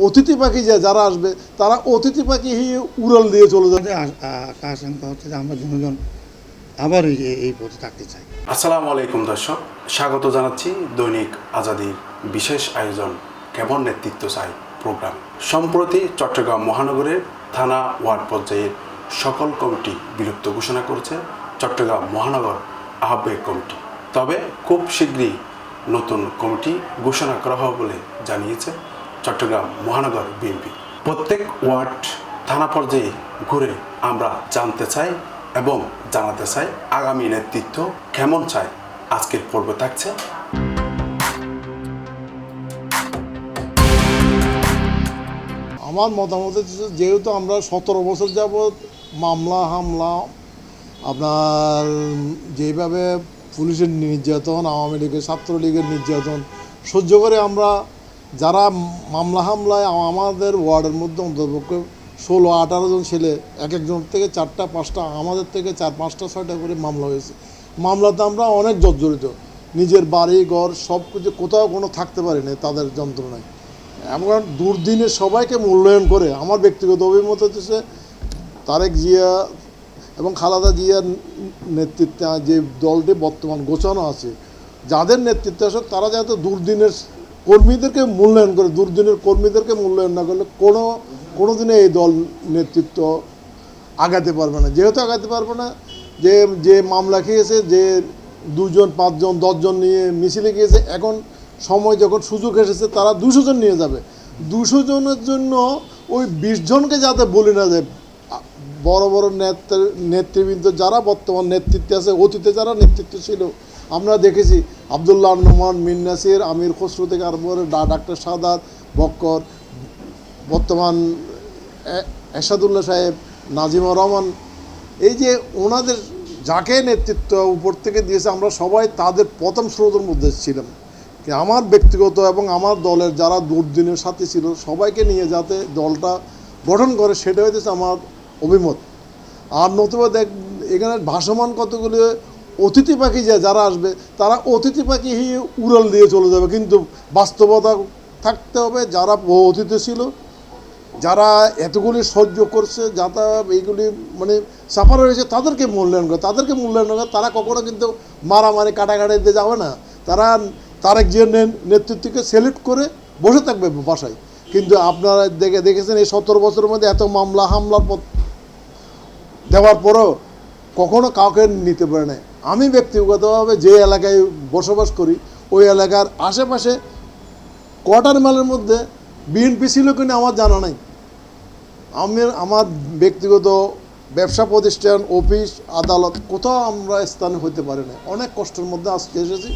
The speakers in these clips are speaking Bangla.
অতিথি পাখি যারা আসবে তারা অতিথি পাখি উড়াল দিয়ে চলে যাবে। আশঙ্কা হচ্ছে যে আমরা দুজন আবার এই পথে থাকতে চাই। আসসালামু আলাইকুম দর্শক, স্বাগত জানাচ্ছি দৈনিক আজাদির বিশেষ আয়োজন কেমন নেতৃত্ব চাই প্রোগ্রাম। সম্প্রতি চট্টগ্রাম মহানগরের থানা ওয়ার্ড পর্যায়ের সকল কমিটি বিলুপ্ত ঘোষণা করেছে চট্টগ্রাম মহানগর আহ্বায়ক কমিটি। তবে খুব শীঘ্রই নতুন কমিটি ঘোষণা করা হবে বলে জানিয়েছে চট্টগ্রাম মহানগর বিএনপি। প্রত্যেক ওয়ার্ড থানা পর্যায়ে ঘুরে আমরা জানতে চাই এবং জানাতে চাই আগামী নেতৃত্ব কেমন চায়। আজকের পর্ব থাকছে আমার মতামত যেহেতু আমরা 17 বছর যাবৎ মামলা হামলা আপনার যেভাবে পুলিশের নির্যাতন, আওয়ামী লীগের ছাত্রলীগের নির্যাতন সহ্য করে আমরা যারা মামলা হামলায় আমাদের ওয়ার্ডের মধ্যে অন্ততপক্ষে 16-18 জন ছেলে, এক একজন থেকে 4টা 5টা, আমাদের থেকে 4, 5টা 6টা করে মামলা হয়েছে। মামলাতে আমরা অনেক জর্জরিত, নিজের বাড়ি ঘর সব কিছু কোথাও কোনো থাকতে পারি না তাদের যন্ত্রণায়। এমন দুর্দিনে সবাইকে মূল্যায়ন করে আমার ব্যক্তিগত অভিমত হচ্ছে তারেক জিয়া এবং খালেদা জিয়ার নেতৃত্বে যে দলটি বর্তমান গোছানো আছে, যাদের নেতৃত্বে আসে তারা যাতে দুর্দিনের কর্মীদেরকে মূল্যায়ন করে, দুর্দিনের কর্মীদেরকে মূল্যায়ন না করলে কোনো দিনে এই দল নেতৃত্ব আগাতে পারবে না। যেহেতু আগাতে পারবে না, যে মামলা খেয়েছে, যে 2 জন 5 জন 10 জন নিয়ে মিছিলে গিয়েছে, এখন সময় যখন সুযোগ এসেছে তারা 200 জন নিয়ে যাবে। 200 জনের জন্য ওই 20 জনকে যাতে বলি না যায়, বড় বড় নেতৃবৃন্দ যারা বর্তমান নেতৃত্বে আছে, অতীতে যারা নেতৃত্ব ছিল আমরা দেখেছি, আবদুল্লাহ নোমান, মির নাসির, আমির খসরু থেকে আরম্ভ করে ডাক্তার সাদাত বক্কর, বর্তমান এরশাদুল্লাহ সাহেব, নাজিমুর রহমান, এই যে ওনাদের যাকে নেতৃত্ব উপর থেকে দিয়েছে আমরা সবাই তাদের প্রথম স্রোতের মধ্যে ছিলাম। আমার ব্যক্তিগত এবং আমার দলের যারা দুর্দিনের সাথে ছিল সবাইকে নিয়ে যাতে দলটা গঠন করে, সেটা হইতেছে আমার অভিমত। আর নতুবা এখানে ভাসমান কতগুলো অতিথি পাখি যারা আসবে তারা অতিথি পাখি উড়াল দিয়ে চলে যাবে, কিন্তু বাস্তবতা থাকতে হবে। যারা বহু অতিথি ছিল, যারা এতগুলি সহ্য করছে, যারা এইগুলি মানে সাফার হয়েছে, তাদেরকে মূল্যায়ন করে, তারা কখনো কিন্তু মারামারি কাটাকাটিতে যাবে না। তারা তারেক জিয়ার নেতৃত্বকে সেলিউট করে বসে থাকবে বাসায়। কিন্তু আপনারা দেখেছেন এই 17 বছরের মধ্যে এত মামলা হামলার দেওয়ার পরও কখনো কাউকে নিতে পারে না। আমি ব্যক্তিগতভাবে যে এলাকায় বসবাস করি ওই এলাকার আশেপাশে কোয়ার্টার মাইলের মধ্যে বিএনপি ছিল কিনা আমার জানা নাই। আমার ব্যক্তিগত ব্যবসা প্রতিষ্ঠান, অফিস, আদালত কোথাও আমরা স্থান হতে পারি না। অনেক কষ্টের মধ্যে আজকে এসেছি।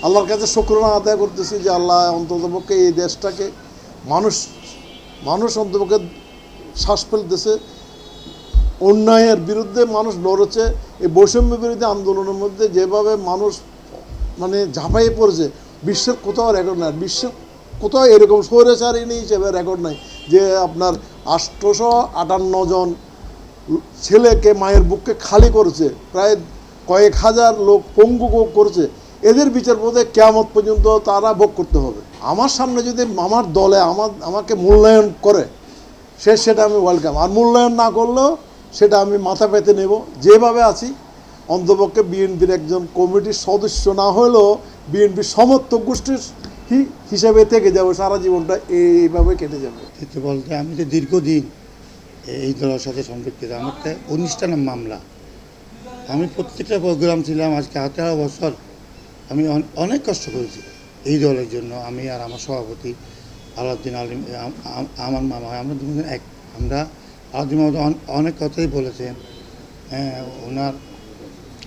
আল্লাহর কাছে শুকরানা আদায় করতেছি যে আল্লাহ অন্ততপক্ষে এই দেশটাকে মানুষ অন্ততপক্ষে শ্বাস ফেলতেছে। অন্যায়ের বিরুদ্ধে মানুষ লড়েছে। এই বৈষম্য বিরোধী আন্দোলনের মধ্যে যেভাবে মানুষ মানে ঝাঁপাইয়ে পড়েছে, বিশ্বের কোথাও রেকর্ড নাই। বিশ্বের কোথাও এরকম স্বৈরাচারিণী হিসেবে রেকর্ড নাই যে আপনার 858 জন ছেলেকে মায়ের বুককে খালি করেছে, প্রায় কয়েক হাজার লোক পঙ্গু করেছে। এদের বিচার বোধে কিয়ামত পর্যন্ত তারা ভোগ করতে হবে। আমার সামনে যদি আমার দলে আমাকে মূল্যায়ন করে সেটা আমি ওয়েলকাম, আর মূল্যায়ন না করলেও সেটা আমি মাথা পেতে নেব। যেভাবে আছি অন্তপক্ষে বিএনপির একজন কমিটির সদস্য না হলেও বিএনপির সমর্থক গোষ্ঠীর হিসাবে থেকে যাবো, সারা জীবনটা এইভাবে কেটে যাবে। সত্যি বলতে আমি তো দীর্ঘদিন এই দলের সাথে সম্পৃক্ত। আমার তো 19টা মামলা, আমি প্রত্যেকটা প্রোগ্রাম ছিলাম। আজকে 18 বছর আমি অনেক কষ্ট করেছি এই দলের জন্য। আমি আর আমার সভাপতি আলাউদ্দিন আলিম, আমার মামা, আমরা দুজন এক। আমরা আলাউদ্দিন অনেক কথাই বলেছেন,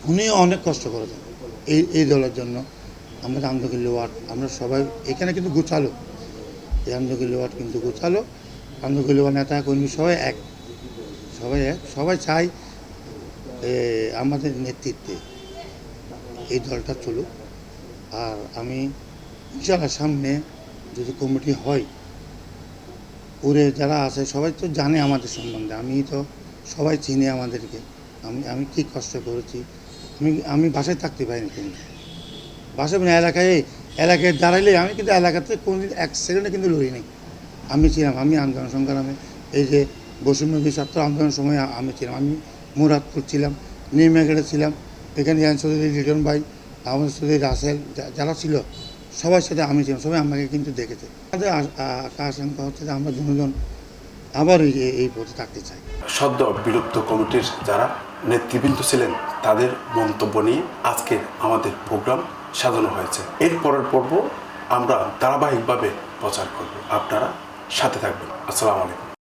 উনিও অনেক কষ্ট করেছেন এই দলের জন্য। আমরা আন্দোলন ওয়ার্ড আমরা সবাই এখানে কিন্তু গোছালো, এই আন্দোলন ওয়ার্ড কিন্তু গোছালো। আন্দোলন ওয়ার্ড নেতা কর্মী সবাই চাই আমাদের নেতৃত্বে এই দলটা চলুক। আর আমি ইনশাআল্লাহ সামনে যদি কমিটি হয়, ওরে যারা আছে সবাই তো জানে আমাদের সম্বন্ধে, আমি তো সবাই চিনি আমাদেরকে। আমি কী কষ্ট করেছি, আমি বাসায় থাকতে পারিনি, কিন্তু বাসায় এলাকায় দাঁড়াইলে আমি কিন্তু এলাকাতে কোনোদিন 1 সেকেন্ডে কিন্তু লড়ি নাই। আমি ছিলাম, আমি আন্দোলন সংগ্রামে এই যে বৈষম্য ছাত্র আন্দোলনের সময় আমি ছিলাম, আমি মুরাদপুর ছিলাম, নিউমার্কেটে ছিলাম, এখানে ইয়ান চৌধুরী, লিটন ভাই, আহমদ চৌধুরী, রাসেল যারা ছিল সবার সাথে আমি ছিলাম, সবাই আমাকে কিন্তু দেখেছে। আমাদের আশঙ্কা হচ্ছে যে আমরা দুজন আবার এই পথে থাকতে চাই। সদ্য বিলুপ্ত কমিটির যারা নেতৃবৃন্দ ছিলেন তাদের মন্তব্য নিয়ে আজকের আমাদের প্রোগ্রাম সাজানো হয়েছে। এর পরের পর্ব আমরা ধারাবাহিকভাবে প্রচার করব, আপনারা সাথে থাকবেন। আসসালামু আলাইকুম।